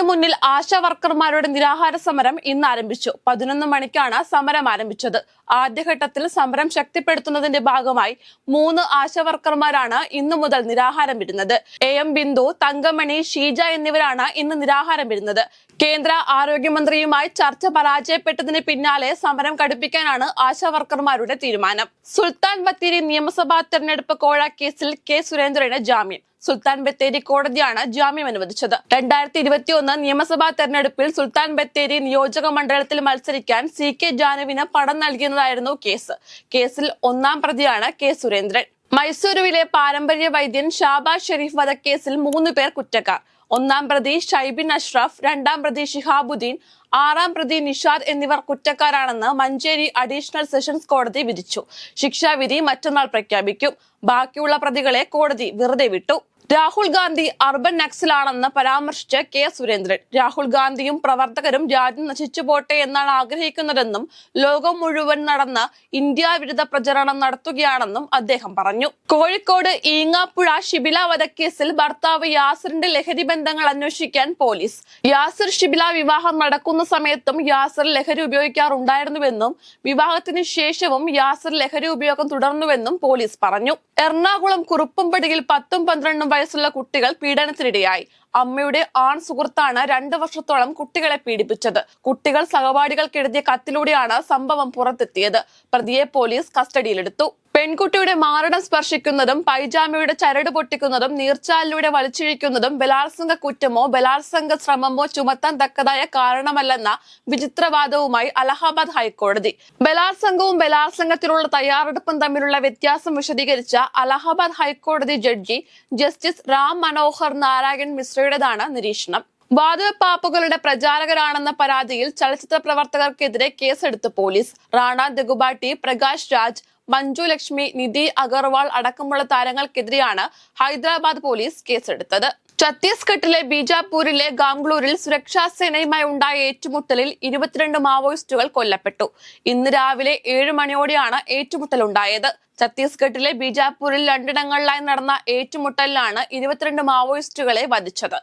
മുന്നിൽ ആശാ വർക്കർമാരുടെ നിരാഹാര സമരം ഇന്ന് ആരംഭിച്ചു. 11 മണിക്കാണ് സമരം ആരംഭിച്ചത്. ആദ്യഘട്ടത്തിൽ സമരം ശക്തിപ്പെടുത്തുന്നതിന്റെ ഭാഗമായി 3 ആശാ വർക്കർമാരാണ് ഇന്നു മുതൽ നിരാഹാരം ഇരുന്നത്. AM ബിന്ദു, തങ്കമണി, ഷീജ എന്നിവരാണ് ഇന്ന് നിരാഹാരം ഇരുന്നത്. കേന്ദ്ര ആരോഗ്യമന്ത്രിയുമായി ചർച്ച പരാജയപ്പെട്ടതിന് പിന്നാലെ സമരം കടുപ്പിക്കാനാണ് ആശാ വർക്കർമാരുടെ തീരുമാനം. സുൽത്താൻ ബത്തേരി നിയമസഭാ തെരഞ്ഞെടുപ്പ് കോഴ കേസിൽ കെ സുരേന്ദ്രന് ജാമ്യം. സുൽത്താൻ ബത്തേരി കോടതിയാണ് ജാമ്യം അനുവദിച്ചത്. 2021 നിയമസഭാ തെരഞ്ഞെടുപ്പിൽ സുൽത്താൻ ബത്തേരി നിയോജക മണ്ഡലത്തിൽ മത്സരിക്കാൻ CK ജാനുവിന് പണം നൽകിയെന്നതായിരുന്നു കേസ്. കേസിൽ 1-ാം പ്രതിയാണ് കെ സുരേന്ദ്രൻ. മൈസൂരുവിലെ പാരമ്പര്യ വൈദ്യൻ ഷാബാസ് ഷെരീഫ് വധക്കേസിൽ 3 പേർ കുറ്റക്കാർ. 1-ാം പ്രതി ഷൈബിൻ അഷ്റഫ്, 2-ാം പ്രതി ഷിഹാബുദ്ദീൻ, 6-ാം പ്രതി നിഷാദ് എന്നിവർ കുറ്റക്കാരാണെന്ന് മഞ്ചേരി അഡീഷണൽ സെഷൻസ് കോടതി വിധിച്ചു. ശിക്ഷാവിധി മറ്റന്നാൾ പ്രഖ്യാപിക്കും. ബാക്കിയുള്ള പ്രതികളെ കോടതി വെറുതെ വിട്ടു. രാഹുൽ ഗാന്ധി അർബൻ നക്സലാണെന്ന് പരാമർശിച്ച് കെ സുരേന്ദ്രൻ. രാഹുൽ ഗാന്ധിയും പ്രവർത്തകരും രാജ്യം നശിച്ചു പോട്ടെ എന്നാണ് ആഗ്രഹിക്കുന്നതെന്നും ലോകം മുഴുവൻ നടന്ന ഇന്ത്യ വിരുദ്ധ പ്രചരണം നടത്തുകയാണെന്നും അദ്ദേഹം പറഞ്ഞു. കോഴിക്കോട് ഈങ്ങാപ്പുഴ ഷിബില വധക്കേസിൽ ഭർത്താവ് യാസിറിന്റെ ലഹരി ബന്ധങ്ങൾ അന്വേഷിക്കാൻ പോലീസ്. യാസിർ ഷിബില വിവാഹം നടക്കുന്ന സമയത്തും യാസിർ ലഹരി ഉപയോഗിക്കാറുണ്ടായിരുന്നുവെന്നും വിവാഹത്തിന് ശേഷവും യാസിർ ലഹരി ഉപയോഗം തുടർന്നുവെന്നും പോലീസ് പറഞ്ഞു. എറണാകുളം കുറുപ്പംപടിയിൽ 10-12 വയസ്സുള്ള കുട്ടികൾ പീഡനത്തിനിരയായി. അമ്മയുടെ ആൺ സുഹൃത്താണ് 2 വർഷത്തോളം കുട്ടികളെ പീഡിപ്പിച്ചത്. കുട്ടികൾ സഹപാഠികൾക്കെഴുതിയ കത്തിലൂടെയാണ് സംഭവം പുറത്തെത്തിയത്. പ്രതിയെ പോലീസ് കസ്റ്റഡിയിലെടുത്തു. പെൺകുട്ടിയുടെ മാറിടം സ്പർശിക്കുന്നതും പൈജാമയുടെ ചരട് പൊട്ടിക്കുന്നതും നീർച്ചാലിലൂടെ വലിച്ചിഴിക്കുന്നതും ബലാത്സംഗ കുറ്റമോ ബലാത്സംഗ ശ്രമമോ ചുമത്താൻ തക്കതായ കാരണമല്ലെന്ന വിചിത്രവാദവുമായി അലഹാബാദ് ഹൈക്കോടതി. ബലാത്സംഗവും ബലാത്സംഗത്തിലുള്ള തയ്യാറെടുപ്പും തമ്മിലുള്ള വ്യത്യാസം വിശദീകരിച്ച അലഹാബാദ് ഹൈക്കോടതി ജഡ്ജി ജസ്റ്റിസ് റാം മനോഹർ നാരായൺ മിശ്രയുടേതാണ് നിരീക്ഷണം. വാതുവെപ്പാപ്പുകളുടെ പ്രചാരകരാണെന്ന പരാതിയിൽ ചലച്ചിത്ര പ്രവർത്തകർക്കെതിരെ കേസെടുത്ത് പോലീസ്. റാണ ദഗുബാട്ടി, പ്രകാശ് രാജ്, മഞ്ജു ലക്ഷ്മി, നിധി അഗർവാൾ അടക്കമുള്ള താരങ്ങൾക്കെതിരെയാണ് ഹൈദരാബാദ് പോലീസ് കേസെടുത്തത്. ഛത്തീസ്ഗഡിലെ ബീജാപൂരിലെ ഗാംഗ്ലൂരിൽ സുരക്ഷാ സേനയുമായി ഉണ്ടായ ഏറ്റുമുട്ടലിൽ 22 മാവോയിസ്റ്റുകൾ കൊല്ലപ്പെട്ടു. ഇന്ന് രാവിലെ 7 മണിയോടെയാണ് ഏറ്റുമുട്ടലുണ്ടായത്. ഛത്തീസ്ഗഡിലെ ബീജാപൂരിൽ 2ഇടങ്ങളിലായി നടന്ന ഏറ്റുമുട്ടലിലാണ് 22 മാവോയിസ്റ്റുകളെ വധിച്ചത്.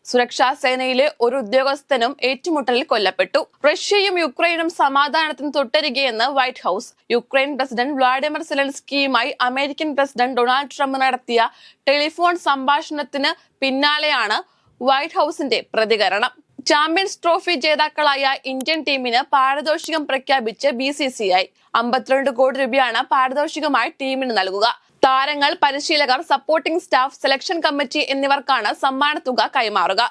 സുരക്ഷാ സേനയിലെ ഒരു ഉദ്യോഗസ്ഥനും ഏറ്റുമുട്ടലിൽ കൊല്ലപ്പെട്ടു. റഷ്യയും യുക്രൈനും സമാധാനത്തിന് തൊട്ടരികയെന്ന് വൈറ്റ് ഹൌസ്. യുക്രൈൻ പ്രസിഡന്റ് വ്ളാഡിമിർ സെലൻസ്കിയുമായി അമേരിക്കൻ പ്രസിഡന്റ് ഡൊണാൾഡ് ട്രംപ് നടത്തിയ ടെലിഫോൺ സംഭാഷണത്തിന് പിന്നാലെയാണ് വൈറ്റ് ഹൌസിന്റെ പ്രതികരണം. ചാമ്പ്യൻസ് ട്രോഫി ജേതാക്കളായ ഇന്ത്യൻ ടീമിന് പാരിതോഷികം പ്രഖ്യാപിച്ച് BCCI. 52 കോടി രൂപയാണ് പാരിതോഷികമായി ടീമിന് നൽകുക. താരങ്ങൾ, പരിശീലകർ, സപ്പോർട്ടിംഗ് സ്റ്റാഫ്, സെലക്ഷൻ കമ്മിറ്റി എന്നിവർക്കാണ് സമ്മാനത്തുക കൈമാറുക.